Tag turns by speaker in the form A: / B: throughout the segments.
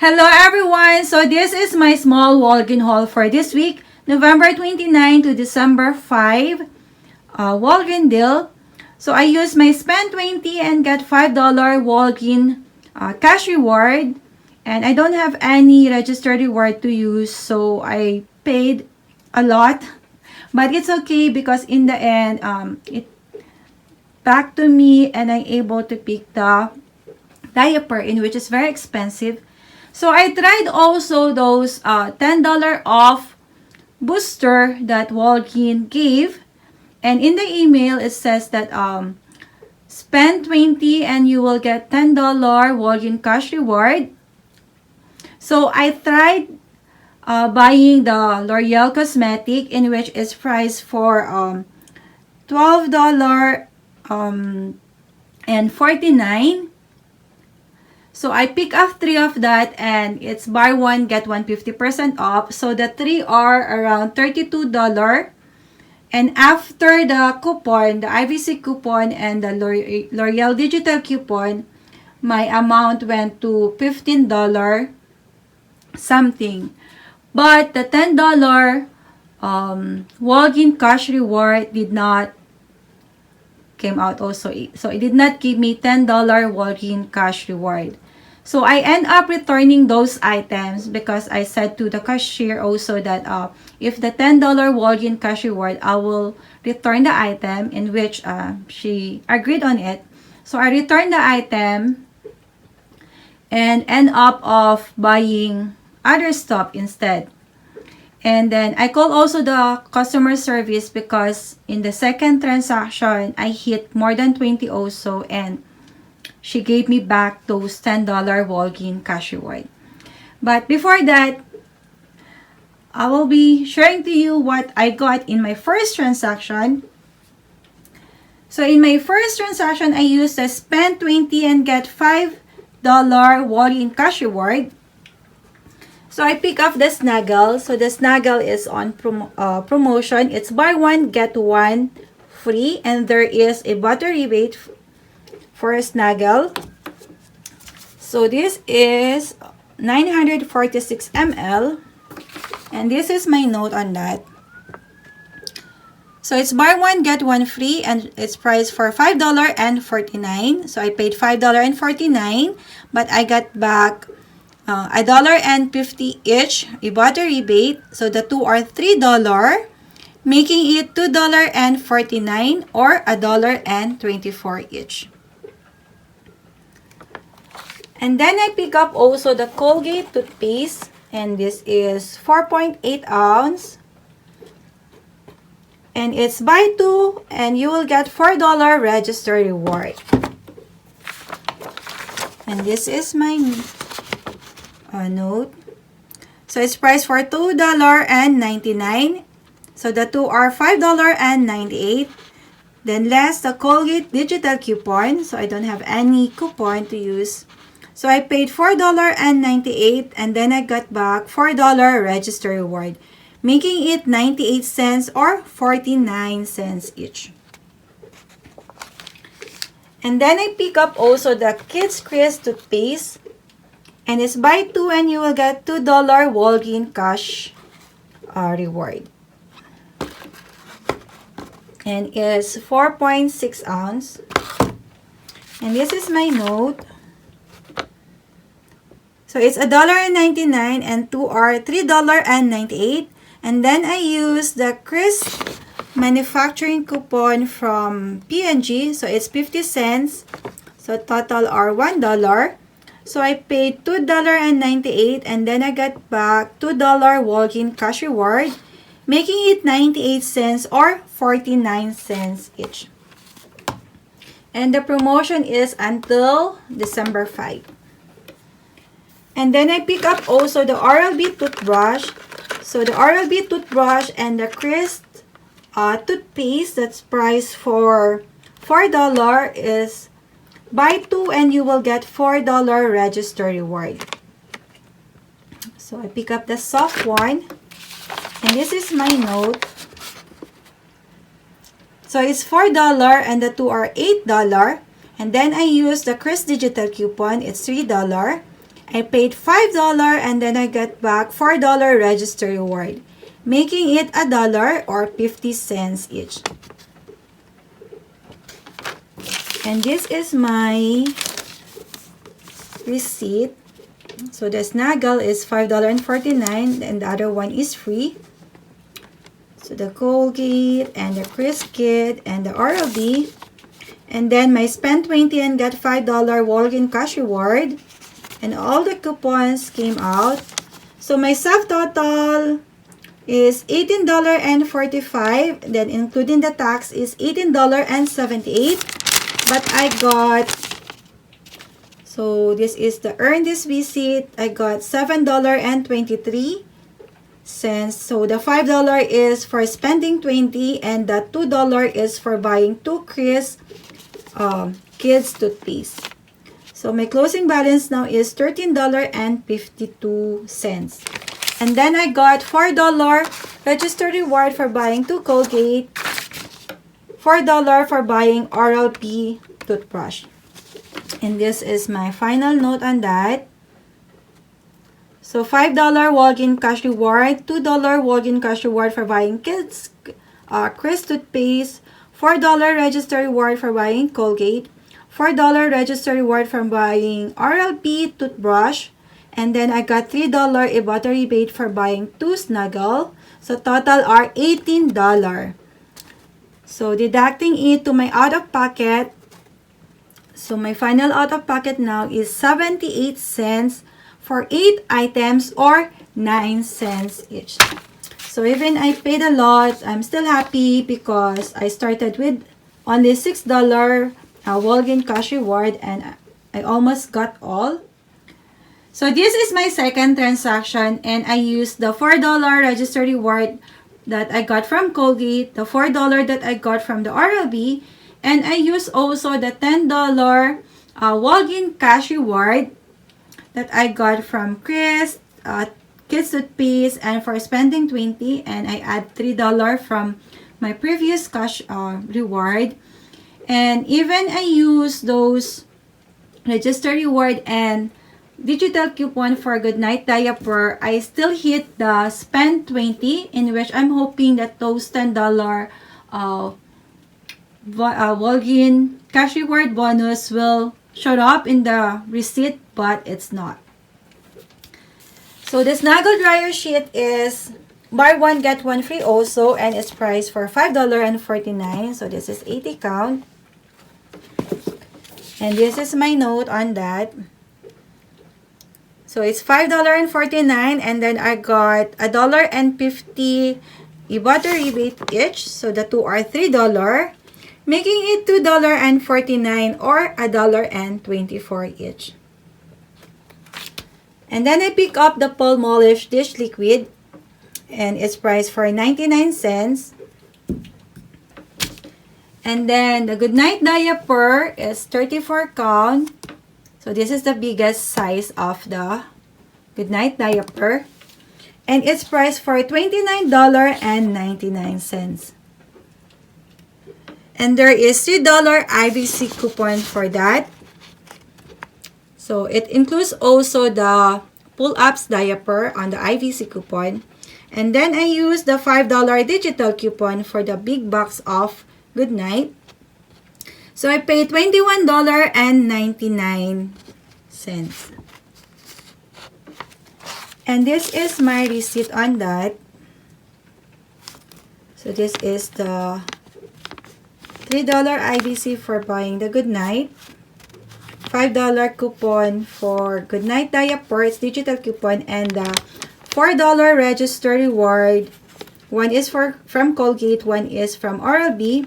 A: Hello everyone! So this is my small Walgreens haul for this week, November 29 to December 5, Walgreens deal. So I used my spend 20 and get $5 Walgreens cash reward. And I don't have any registered reward to use, so I paid a lot. But it's okay because in the end, it back to me and I'm able to pick the diaper in which is very expensive. So I tried also those $10 off booster that Walgreens gave. And in the email, it says that spend 20 and you will get $10 Walgreens cash reward. So I tried buying the L'Oreal cosmetic in which is priced for $12 and 49. So I pick up 3 of that and it's buy one get one 50% off. So the 3 are around $32. And after the coupon, the IVC coupon and the L'Oreal digital coupon, my amount went to $15 something. But the $10 Walgreens cash reward did not came out also. So it did not give me $10 Walgreens cash reward. So I end up returning those items because I said to the cashier also that if the $10 Walgreens cash reward, I will return the item, in which she agreed on it. So I returned the item and end up of buying other stuff instead. And then I called also the customer service because in the second transaction, I hit more than 20 also, and she gave me back those $10 Walgreens cash reward. But before that, I will be sharing to you what I got in my first transaction. So in my first transaction, I used the spend 20 and get $5 Walgreens cash reward. So I pick up the Snuggle. So the Snuggle is on promotion. It's buy one, get one free. And there is a Ibotta rebate for a Snuggle. So this is 946 ml. And this is my note on that. So it's buy one, get one free. And it's priced for $5.49. So I paid $5.49. But I got back $1.50 each Ibotta rebate. So the two are $3, making it $2.49 or $1.24 each. And then I pick up also the Colgate toothpaste, and this is 4.8 ounce. And it's buy two and you will get $4 register reward. And this is my note. So it's priced for $2.99. So the two are $5.98. Then less the Colgate digital coupon. So I don't have any coupon to use. So I paid $4.98 and then I got back $4 register reward, making it 98 cents or 49 cents each. And then I pick up also the Kids Crest Toothpaste. And it's buy two and you will get $2 Walgreens cash reward. And it's 4.6 ounce. And this is my note. So it's $1.99 and two are $3.98. And then I use the Crest manufacturing coupon from P&G. So it's 50 cents. So total are $1. So I paid $2.98 and then I got back $2 Walgreens cash reward, making it 98 cents or 49 cents each. And the promotion is until December 5. And then I pick up also the Oral-B toothbrush. So the Oral-B toothbrush and the Crest toothpaste that's priced for $4 is buy two and you will get $4 register reward. So I pick up the soft one. And this is my note. So it's $4 and the two are $8. And then I use the Crest digital coupon. It's $3. I paid $5 and then I got back $4 register reward, making it $1 or 50 cents each. And this is my receipt. So the Snuggle is $5.49 and the other one is free. So the Colgate and the Crest Kit and the Oral-B. And then my spend 20 and got $5 Walgreens cash reward. And all the coupons came out. So my subtotal is $18.45. Then including the tax is $18.78. But I got, so this is the earn this visit. I got $7.23. So the $5 is for spending 20 and the $2 is for buying 2 Crest kids toothpaste. So my closing balance now is $13.52. And then I got $4 register reward for buying 2 Colgate, $4 for buying Oral-B toothbrush. And this is my final note on that. So $5 Walgreens cash reward, $2 Walgreens cash reward for buying kids Crest toothpaste, $4 register reward for buying Colgate, $4 register reward for buying Oral-B toothbrush, and then I got $3 Ibotta rebate for buying 2 Snuggle. So total are $18. So deducting it to my out-of-pocket, so my final out-of-pocket now is 78 cents for 8 items or 9 cents each. So even I paid a lot, I'm still happy because I started with only $6 Walgreens cash reward and I almost got all. So this is my second transaction and I used the $4 register reward that I got from Colgate, the $4 that I got from the Oral-B, and I used also the $10 Walgreens cash reward that I got from Crest kids toothpaste and for spending 20, and I add $3 from my previous cash reward. And even I use those register reward and digital coupon for Goodnight Diaper, I still hit the spend 20, in which I'm hoping that those $10 Walgreens cash reward bonus will show up in the receipt, but it's not. So the Snuggle dryer sheet is buy one get one free also, and it's priced for $5.49. So this is 80 count. And this is my note on that. So it's $5.49 and then I got $1.50 Ibotta rebate each. So the two are $3, making it $2.49 or $1.24 each. And then I pick up the Palmolive dish liquid and it's priced for 99 cents. And then the Goodnight Diaper is 34 count. So this is the biggest size of the Goodnight Diaper. And it's priced for $29.99. And there is $3 IVC coupon for that. So it includes also the pull-ups diaper on the IVC coupon. And then I use the $5 digital coupon for the big box of Goodnight. So I paid $21.99. And this is my receipt on that. So this is the $3 IVC for buying the Goodnight. $5 coupon for Goodnight Diaper, it's digital coupon, and the $4 register reward. One is from Colgate, one is from Oral-B.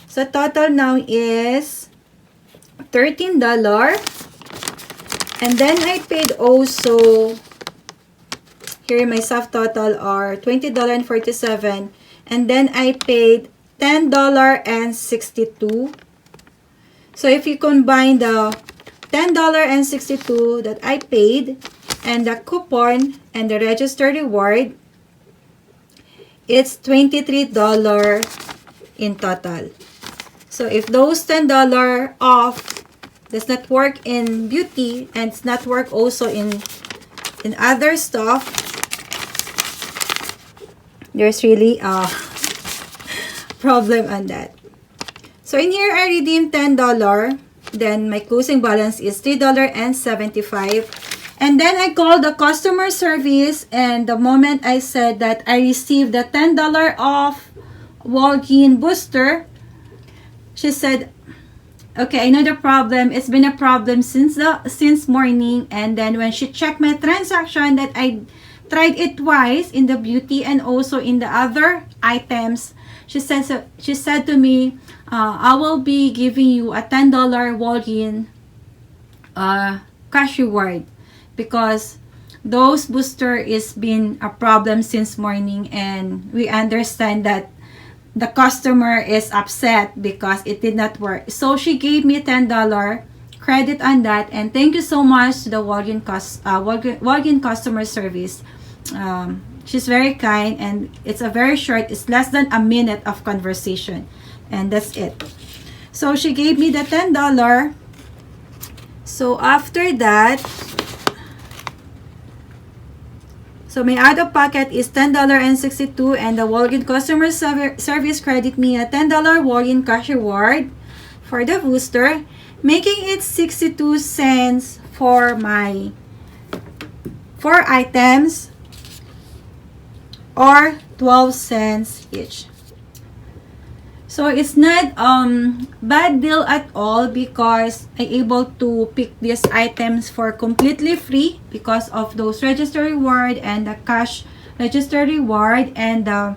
A: So total now is $13. And then I paid also, here my subtotal are $20.47. And then I paid $10.62. So if you combine the $10.62 that I paid and the coupon and the register reward, it's $23 in total. So if those $10 off does not work in beauty, and it's not work also in other stuff. There's really a problem on that. So in here, I redeemed $10. Then my closing balance is $3.75. And then I called the customer service, and the moment I said that I received the $10 off Walgreens booster, she said, okay, I know the problem. It's been a problem since morning. And then when she checked my transaction, that I tried it twice in the beauty and also in the other items, she said to me, I will be giving you a $10 Walgreens cash reward, because those booster is been a problem since morning, and we understand that the customer is upset because it did not work. So she gave me $10 credit on that, and thank you so much to the Walgreens customer service. She's very kind, and it's a very short, it's less than a minute of conversation, and that's it. So she gave me the $10. So after that, so my out-of-pocket is $10.62, and the Walgreens customer service credit me a $10 Walgreens cash reward for the booster, making it 62 cents for my 4 items, or 12 cents each. So it's not bad deal at all, because I able to pick these items for completely free because of those register reward and the cash register reward and the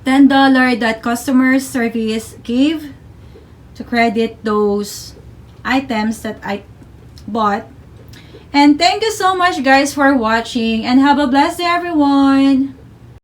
A: $10 that customer service gave to credit those items that I bought. And thank you so much guys for watching, and have a blessed day everyone.